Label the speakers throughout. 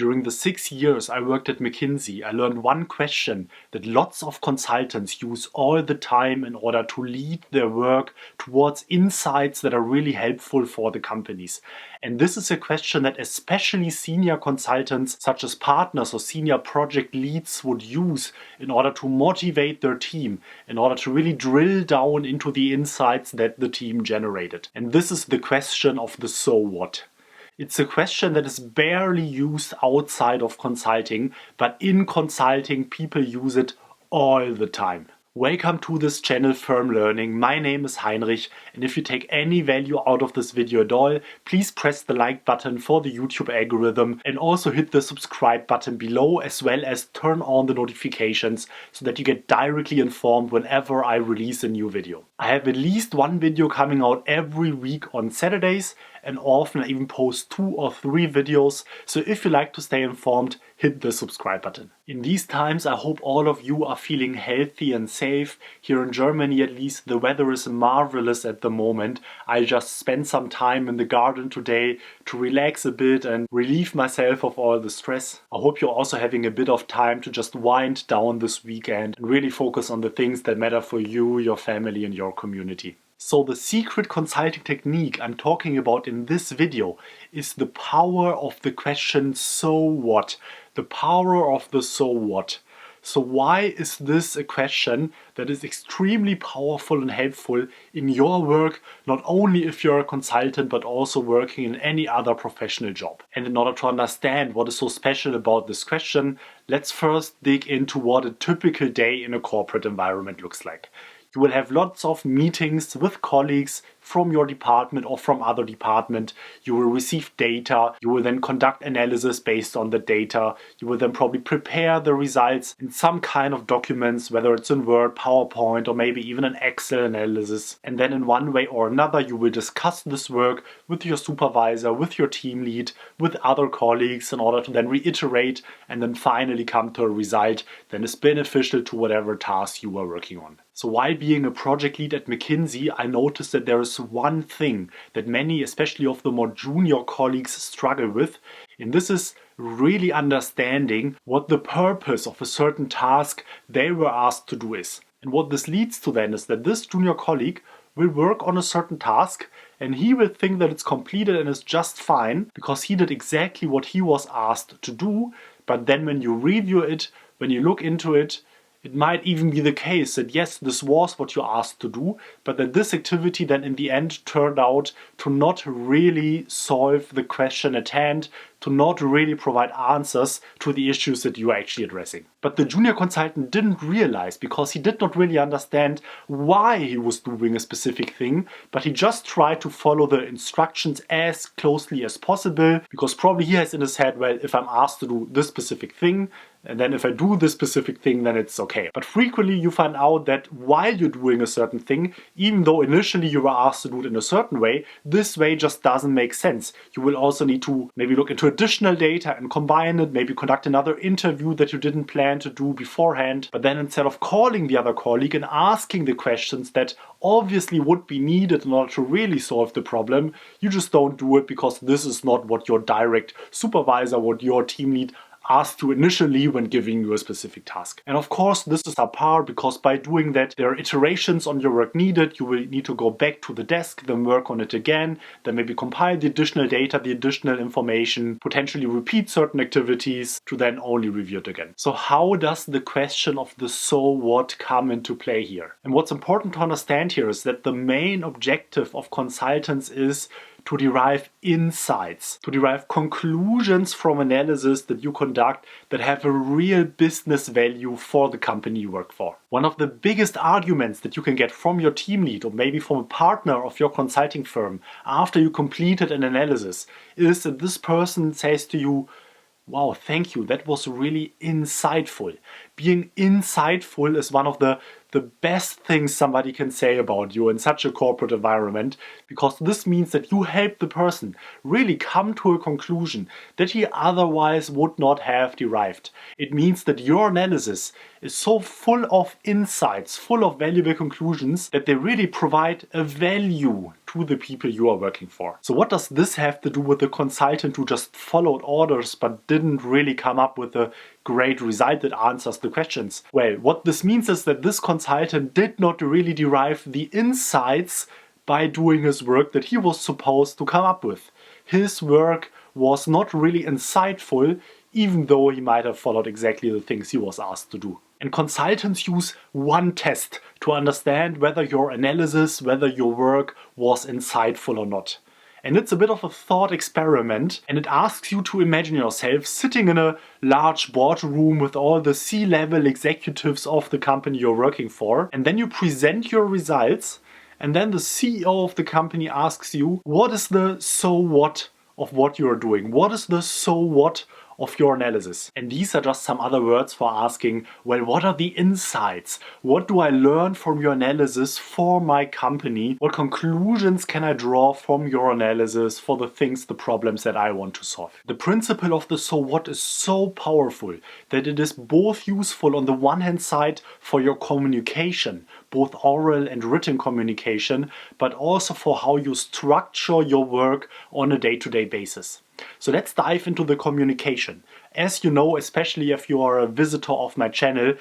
Speaker 1: During the 6 years I worked at McKinsey, I learned one question that lots of consultants use all the time in order to lead their work towards insights that are really helpful for the companies. And this is a question that especially senior consultants, such as partners or senior project leads, would use in order to motivate their team, in order to really drill down into the insights that the team generated. And this is the question of the so what. It's a question that is barely used outside of consulting, but in consulting people use it all the time. Welcome to this channel Firm Learning. My name is Heinrich, and if you take any value out of this video at all, please press the like button for the YouTube algorithm and also hit the subscribe button below, as well as turn on the notifications so that you get directly informed whenever I release a new video. I have at least one video coming out every week on Saturdays, and often I even post 2 or 3 videos, so if you like to stay informed, hit the subscribe button. In these times I hope all of you are feeling healthy and safe. Here in Germany at least the weather is marvelous at the moment. I just spent some time in the garden today to relax a bit and relieve myself of all the stress. I hope you're also having a bit of time to just wind down this weekend and really focus on the things that matter for you, your family and your community. So the secret consulting technique I'm talking about in this video is the power of the question so what? The power of the so what? So why is this a question that is extremely powerful and helpful in your work, not only if you're a consultant but also working in any other professional job? And in order to understand what is so special about this question, let's first dig into what a typical day in a corporate environment looks like. You will have lots of meetings with colleagues from your department or from other department. You will receive data. You will then conduct analysis based on the data. You will then probably prepare the results in some kind of documents, whether it's in Word, PowerPoint, or maybe even an Excel analysis. And then in one way or another, you will discuss this work with your supervisor, with your team lead, with other colleagues in order to then reiterate and then finally come to a result that is beneficial to whatever task you are working on. So while being a project lead at McKinsey, I noticed that there is one thing that many, especially of the more junior colleagues, struggle with, and this is really understanding what the purpose of a certain task they were asked to do is. And what this leads to then is that this junior colleague will work on a certain task and he will think that it's completed and is just fine because he did exactly what he was asked to do, but then when you review it, when you look into it, it might even be the case that yes, this was what you asked to do, but that this activity then in the end turned out to not really solve the question at hand, to not really provide answers to the issues that you are actually addressing. But the junior consultant didn't realize, because he did not really understand why he was doing a specific thing, but he just tried to follow the instructions as closely as possible, because probably he has in his head, well, if I'm asked to do this specific thing, and then if I do this specific thing, then it's okay. But frequently you find out that while you're doing a certain thing, even though initially you were asked to do it in a certain way, this way just doesn't make sense. You will also need to maybe look into additional data and combine it, maybe conduct another interview that you didn't plan to do beforehand. But then instead of calling the other colleague and asking the questions that obviously would be needed in order to really solve the problem, you just don't do it because this is not what your direct supervisor, what your team lead asked you initially when giving you a specific task. And of course this is subpar, because by doing that there are iterations on your work needed. You will need to go back to the desk, then work on it again, then maybe compile the additional data, the additional information, potentially repeat certain activities to then only review it again. So how does the question of the so what come into play here? And what's important to understand here is that the main objective of consultants is to derive insights, to derive conclusions from analysis that you conduct that have a real business value for the company you work for. One of the biggest arguments that you can get from your team lead or maybe from a partner of your consulting firm after you completed an analysis is that this person says to you, wow, thank you, that was really insightful. Being insightful is one of the best things somebody can say about you in such a corporate environment, because this means that you help the person really come to a conclusion that he otherwise would not have derived. It means that your analysis is so full of insights, full of valuable conclusions, that they really provide a value to the people you are working for. So what does this have to do with the consultant who just followed orders but didn't really come up with a great result that answers the questions? Well, what this means is that this consultant did not really derive the insights by doing his work that he was supposed to come up with. His work was not really insightful, even though he might have followed exactly the things he was asked to do. And consultants use one test to understand whether your analysis, whether your work was insightful or not. And it's a bit of a thought experiment, and it asks you to imagine yourself sitting in a large boardroom with all the C-level executives of the company you're working for, and then you present your results, and then the CEO of the company asks you, what is the so what of what you're doing? What is the so what of your analysis? And these are just some other words for asking, well, what are the insights? What do I learn from your analysis for my company? What conclusions can I draw from your analysis for the things, the problems that I want to solve? The principle of the so what is so powerful that it is both useful on the one hand side for your communication, both oral and written communication, but also for how you structure your work on a day-to-day basis. So let's dive into the communication. As you know, especially if you are a visitor of my channel,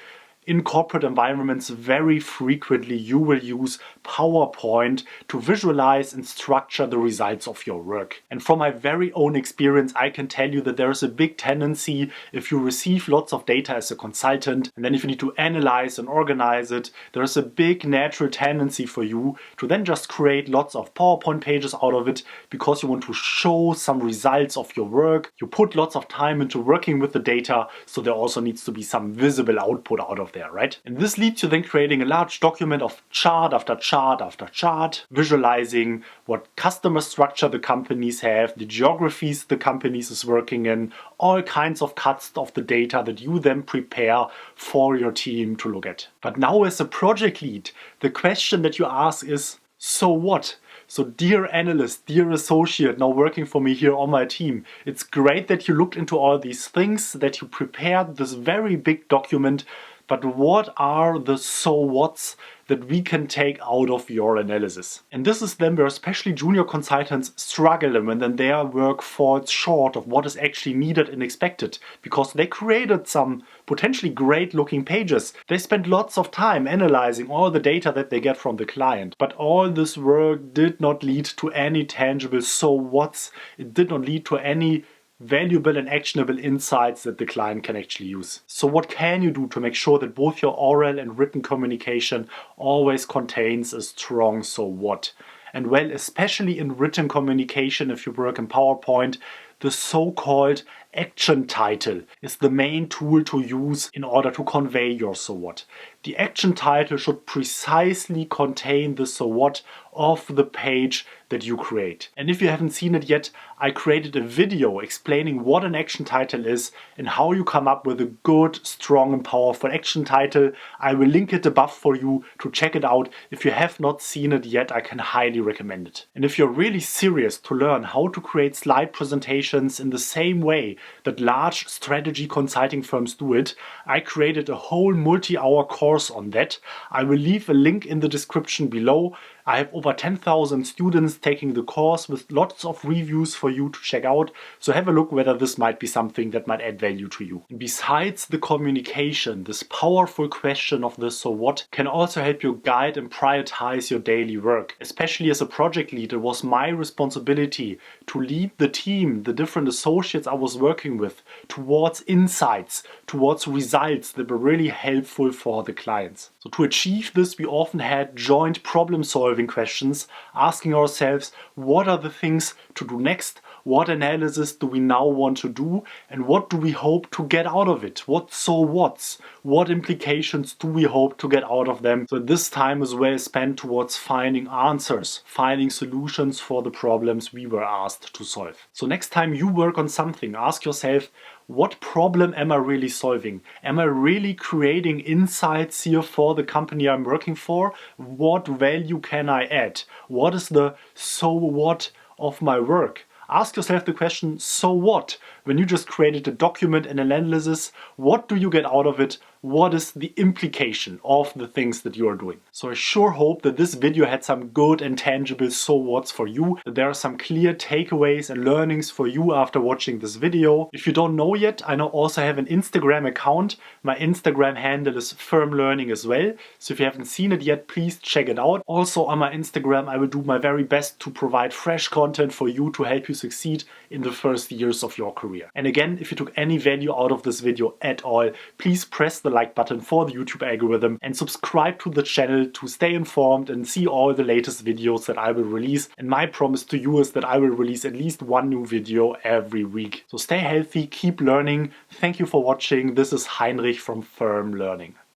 Speaker 1: in corporate environments very frequently you will use PowerPoint to visualize and structure the results of your work. And from my very own experience, I can tell you that there is a big tendency, if you receive lots of data as a consultant, and then if you need to analyze and organize it, there is a big natural tendency for you to then just create lots of PowerPoint pages out of it because you want to show some results of your work. You put lots of time into working with the data, so there also needs to be some visible output out of there, right? And this leads to then creating a large document of chart after chart after chart, visualizing what customer structure the companies have, the geographies the companies is working in, all kinds of cuts of the data that you then prepare for your team to look at. But now as a project lead, the question that you ask is, so what? So dear analyst, dear associate now working for me here on my team, it's great that you looked into all these things, that you prepared this very big document, but what are the so what's that we can take out of your analysis? And this is then where especially junior consultants struggle when then their work falls short of what is actually needed and expected, because they created some potentially great looking pages. They spent lots of time analyzing all the data that they get from the client, but all this work did not lead to any tangible so what's. It did not lead to any valuable and actionable insights that the client can actually use. So what can you do to make sure that both your oral and written communication always contains a strong so what? And well, especially in written communication, if you work in PowerPoint, the so-called action title is the main tool to use in order to convey your so what. The action title should precisely contain the so what of the page that you create. And if you haven't seen it yet, I created a video explaining what an action title is and how you come up with a good, strong and powerful action title. I will link it above for you to check it out. If you have not seen it yet, I can highly recommend it. And if you're really serious to learn how to create slide presentations in the same way that large strategy consulting firms do it, I created a whole multi-hour course on that. I will leave a link in the description below. I have over 10,000 students taking the course with lots of reviews for you to check out. So have a look whether this might be something that might add value to you. And besides the communication, this powerful question of the so what can also help you guide and prioritize your daily work. Especially as a project lead, it was my responsibility to lead the team, the different associates I was working with, towards insights, towards results that were really helpful for the clients. So to achieve this, we often had joint problem solving questions, asking ourselves, what are the things to do next? What analysis do we now want to do? And what do we hope to get out of it? What so what's? What implications do we hope to get out of them? So this time is well spent towards finding answers, finding solutions for the problems we were asked to solve. So next time you work on something, ask yourself, what problem am I really solving? Am I really creating insights here for the company I'm working for? What value can I add? What is the so what of my work? ask yourself the question, so what? When you just created a document and an analysis, what do you get out of it? What is the implication of the things that you are doing? So I sure hope that this video had some good and tangible so what's for you, that there are some clear takeaways and learnings for you after watching this video. If you don't know yet, I now also have an Instagram account. My Instagram handle is Firm Learning as well. So if you haven't seen it yet, please check it out. Also on my Instagram, I will do my very best to provide fresh content for you to help you succeed in the first years of your career. And again, if you took any value out of this video at all, please press the like button for the YouTube algorithm and subscribe to the channel to stay informed and see all the latest videos that I will release. And my promise to you is that I will release at least one new video every week. So stay healthy, keep learning. Thank you for watching. This is Heinrich from Firm Learning.